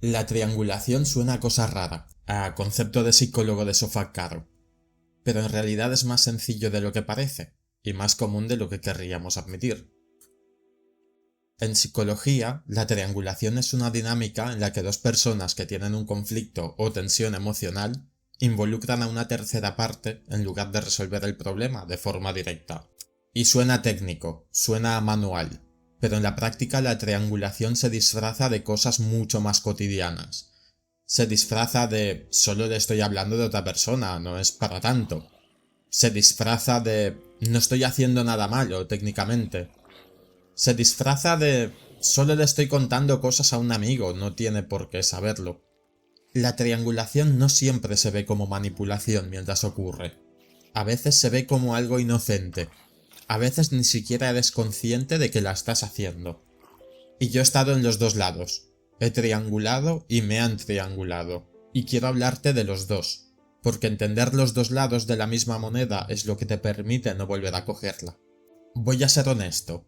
La triangulación suena a cosa rara, a concepto de psicólogo de sofá caro, pero en realidad es más sencillo de lo que parece, y más común de lo que querríamos admitir. En psicología, la triangulación es una dinámica en la que dos personas que tienen un conflicto o tensión emocional involucran a una tercera parte en lugar de resolver el problema de forma directa. Y suena técnico, suena manual, pero en la práctica la triangulación se disfraza de cosas mucho más cotidianas. Se disfraza de solo le estoy hablando de otra persona, no es para tanto. Se disfraza de no estoy haciendo nada malo técnicamente. Se disfraza de solo le estoy contando cosas a un amigo, no tiene por qué saberlo. La triangulación no siempre se ve como manipulación mientras ocurre. A veces se ve como algo inocente. A veces ni siquiera eres consciente de que la estás haciendo. Y yo he estado en los dos lados. He triangulado y me han triangulado. Y quiero hablarte de los dos, porque entender los dos lados de la misma moneda es lo que te permite no volver a cogerla. Voy a ser honesto.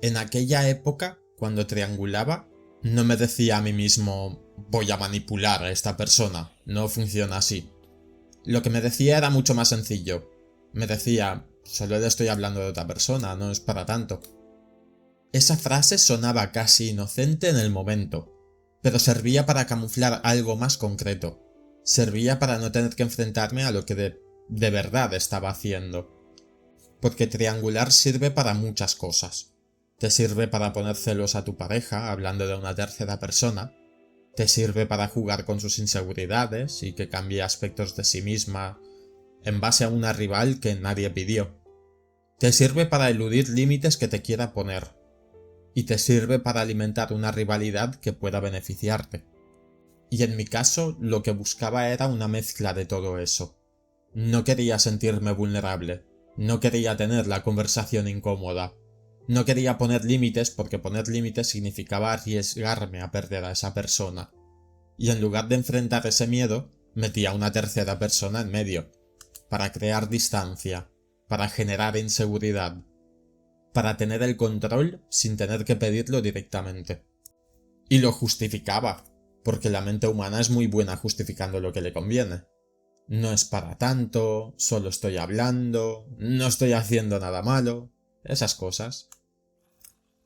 En aquella época, cuando triangulaba, no me decía a mí mismo voy a manipular a esta persona, no funciona así. Lo que me decía era mucho más sencillo. Me decía, solo le estoy hablando de otra persona, no es para tanto. Esa frase sonaba casi inocente en el momento, pero servía para camuflar algo más concreto. Servía para no tener que enfrentarme a lo que de verdad estaba haciendo. Porque triangular sirve para muchas cosas. Te sirve para poner celos a tu pareja hablando de una tercera persona. Te sirve para jugar con sus inseguridades y que cambie aspectos de sí misma en base a una rival que nadie pidió. Te sirve para eludir límites que te quiera poner. Y te sirve para alimentar una rivalidad que pueda beneficiarte. Y en mi caso, lo que buscaba era una mezcla de todo eso. No quería sentirme vulnerable. No quería tener la conversación incómoda. No quería poner límites porque poner límites significaba arriesgarme a perder a esa persona. Y en lugar de enfrentar ese miedo, metía a una tercera persona en medio, para crear distancia, para generar inseguridad, para tener el control sin tener que pedirlo directamente. Y lo justificaba, porque la mente humana es muy buena justificando lo que le conviene. No es para tanto, solo estoy hablando, no estoy haciendo nada malo, esas cosas.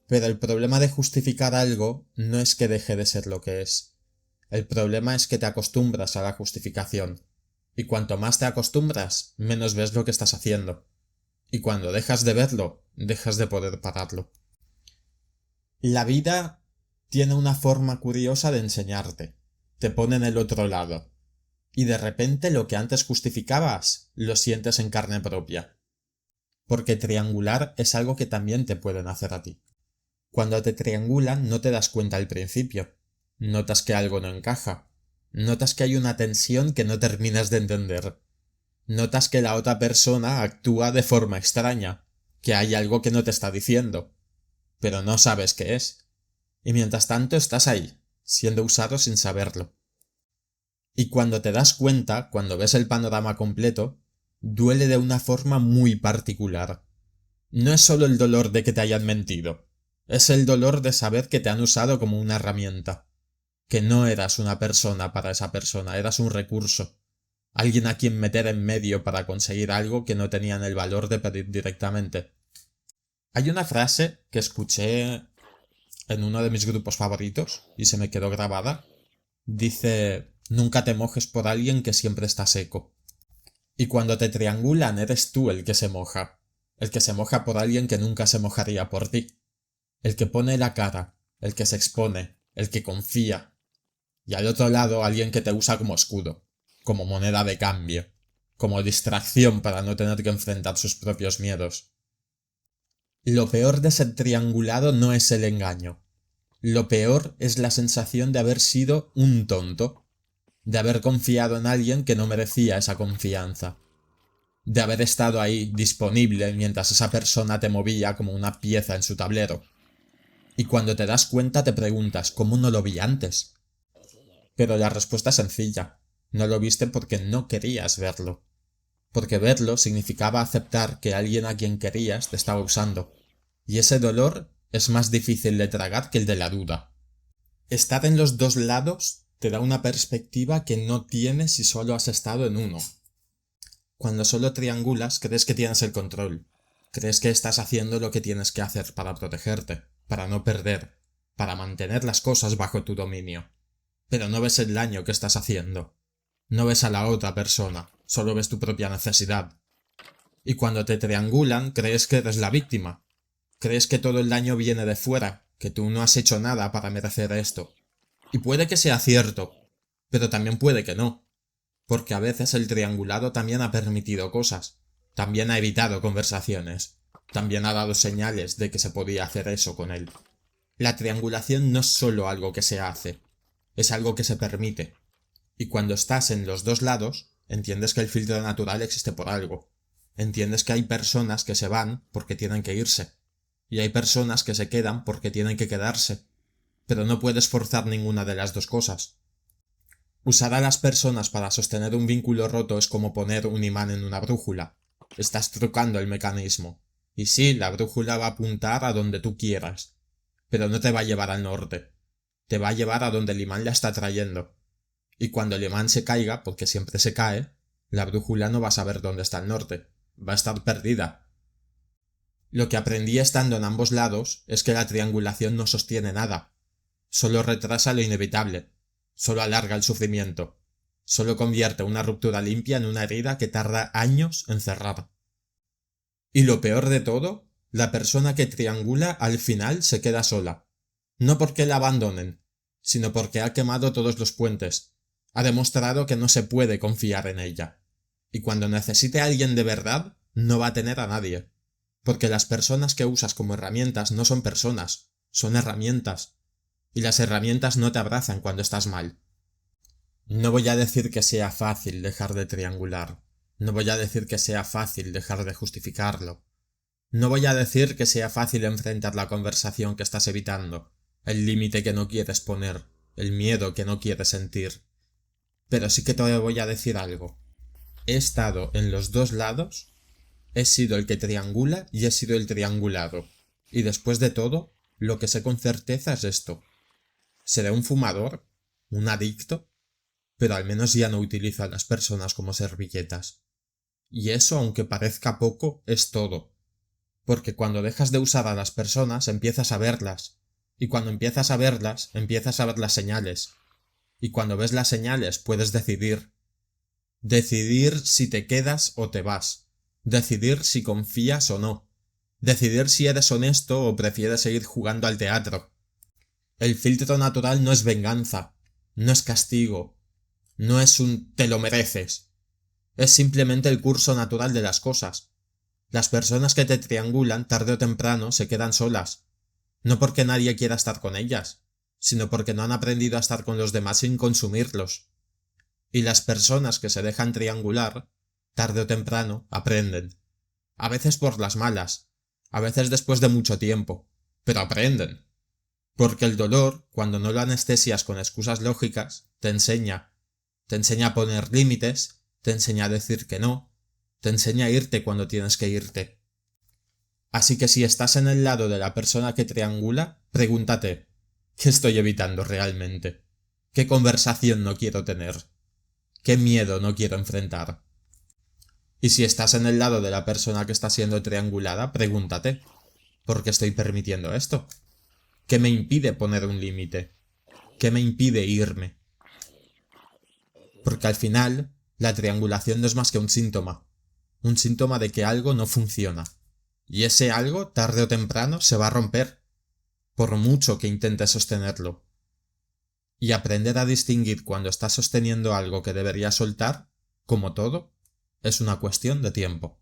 Pero el problema de justificar algo no es que deje de ser lo que es. El problema es que te acostumbras a la justificación. Y cuanto más te acostumbras, menos ves lo que estás haciendo. Y cuando dejas de verlo, dejas de poder pararlo. La vida tiene una forma curiosa de enseñarte. Te pone en el otro lado. Y de repente lo que antes justificabas, lo sientes en carne propia. Porque triangular es algo que también te pueden hacer a ti. Cuando te triangulan no te das cuenta al principio. Notas que algo no encaja. Notas que hay una tensión que no terminas de entender. Notas que la otra persona actúa de forma extraña, que hay algo que no te está diciendo, pero no sabes qué es. Y mientras tanto estás ahí, siendo usado sin saberlo. Y cuando te das cuenta, cuando ves el panorama completo, duele de una forma muy particular. No es solo el dolor de que te hayan mentido, es el dolor de saber que te han usado como una herramienta, que no eras una persona para esa persona, eras un recurso, alguien a quien meter en medio para conseguir algo que no tenían el valor de pedir directamente. Hay una frase que escuché en uno de mis grupos favoritos y se me quedó grabada. Dice, nunca te mojes por alguien que siempre está seco. Y cuando te triangulan eres tú el que se moja por alguien que nunca se mojaría por ti, el que pone la cara, el que se expone, el que confía, y al otro lado alguien que te usa como escudo, como moneda de cambio, como distracción para no tener que enfrentar sus propios miedos. Lo peor de ser triangulado no es el engaño. Lo peor es la sensación de haber sido un tonto, de haber confiado en alguien que no merecía esa confianza, de haber estado ahí disponible mientras esa persona te movía como una pieza en su tablero. Y cuando te das cuenta te preguntas, ¿cómo no lo vi antes? Pero la respuesta es sencilla. No lo viste porque no querías verlo. Porque verlo significaba aceptar que alguien a quien querías te estaba usando. Y ese dolor es más difícil de tragar que el de la duda. Estar en los dos lados te da una perspectiva que no tienes si solo has estado en uno. Cuando solo triangulas, crees que tienes el control. Crees que estás haciendo lo que tienes que hacer para protegerte, para no perder, para mantener las cosas bajo tu dominio. Pero no ves el daño que estás haciendo. No ves a la otra persona, solo ves tu propia necesidad. Y cuando te triangulan, crees que eres la víctima. Crees que todo el daño viene de fuera, que tú no has hecho nada para merecer esto. Y puede que sea cierto, pero también puede que no. Porque a veces el triangulado también ha permitido cosas, también ha evitado conversaciones, también ha dado señales de que se podía hacer eso con él. La triangulación no es solo algo que se hace, es algo que se permite. Y cuando estás en los dos lados, entiendes que el filtro natural existe por algo. Entiendes que hay personas que se van porque tienen que irse, y hay personas que se quedan porque tienen que quedarse, pero no puedes forzar ninguna de las dos cosas. Usar a las personas para sostener un vínculo roto es como poner un imán en una brújula. Estás trucando el mecanismo. Y sí, la brújula va a apuntar a donde tú quieras, pero no te va a llevar al norte. Te va a llevar a donde el imán la está trayendo. Y cuando el imán se caiga, porque siempre se cae, la brújula no va a saber dónde está el norte. Va a estar perdida. Lo que aprendí estando en ambos lados es que la triangulación no sostiene nada. Solo retrasa lo inevitable. Solo alarga el sufrimiento. Solo convierte una ruptura limpia en una herida que tarda años en cerrar. Y lo peor de todo, la persona que triangula al final se queda sola. No porque la abandonen, sino porque ha quemado todos los puentes. Ha demostrado que no se puede confiar en ella. Y cuando necesite a alguien de verdad, no va a tener a nadie. Porque las personas que usas como herramientas no son personas, son herramientas. Y las herramientas no te abrazan cuando estás mal. No voy a decir que sea fácil dejar de triangular. No voy a decir que sea fácil dejar de justificarlo. No voy a decir que sea fácil enfrentar la conversación que estás evitando, el límite que no quieres poner, el miedo que no quieres sentir. Pero sí que te voy a decir algo. He estado en los dos lados, he sido el que triangula y he sido el triangulado. Y después de todo, lo que sé con certeza es esto. Seré un fumador, un adicto, pero al menos ya no utilizo a las personas como servilletas. Y eso, aunque parezca poco, es todo. Porque cuando dejas de usar a las personas, empiezas a verlas. Y cuando empiezas a verlas, empiezas a ver las señales. Y cuando ves las señales, puedes decidir. Decidir si te quedas o te vas. Decidir si confías o no. Decidir si eres honesto o prefieres seguir jugando al teatro. El filtro natural no es venganza, no es castigo, no es un te lo mereces. Es simplemente el curso natural de las cosas. Las personas que te triangulan tarde o temprano se quedan solas, no porque nadie quiera estar con ellas, sino porque no han aprendido a estar con los demás sin consumirlos. Y las personas que se dejan triangular, tarde o temprano, aprenden. A veces por las malas, a veces después de mucho tiempo, pero aprenden. Porque el dolor, cuando no lo anestesias con excusas lógicas, te enseña a poner límites, te enseña a decir que no, te enseña a irte cuando tienes que irte. Así que si estás en el lado de la persona que triangula, pregúntate, ¿qué estoy evitando realmente? ¿Qué conversación no quiero tener? ¿Qué miedo no quiero enfrentar? Y si estás en el lado de la persona que está siendo triangulada, pregúntate, ¿por qué estoy permitiendo esto? ¿Qué me impide poner un límite? ¿Qué me impide irme? Porque al final, la triangulación no es más que un síntoma de que algo no funciona. Y ese algo, tarde o temprano, se va a romper, por mucho que intentes sostenerlo. Y aprender a distinguir cuando estás sosteniendo algo que deberías soltar, como todo, es una cuestión de tiempo.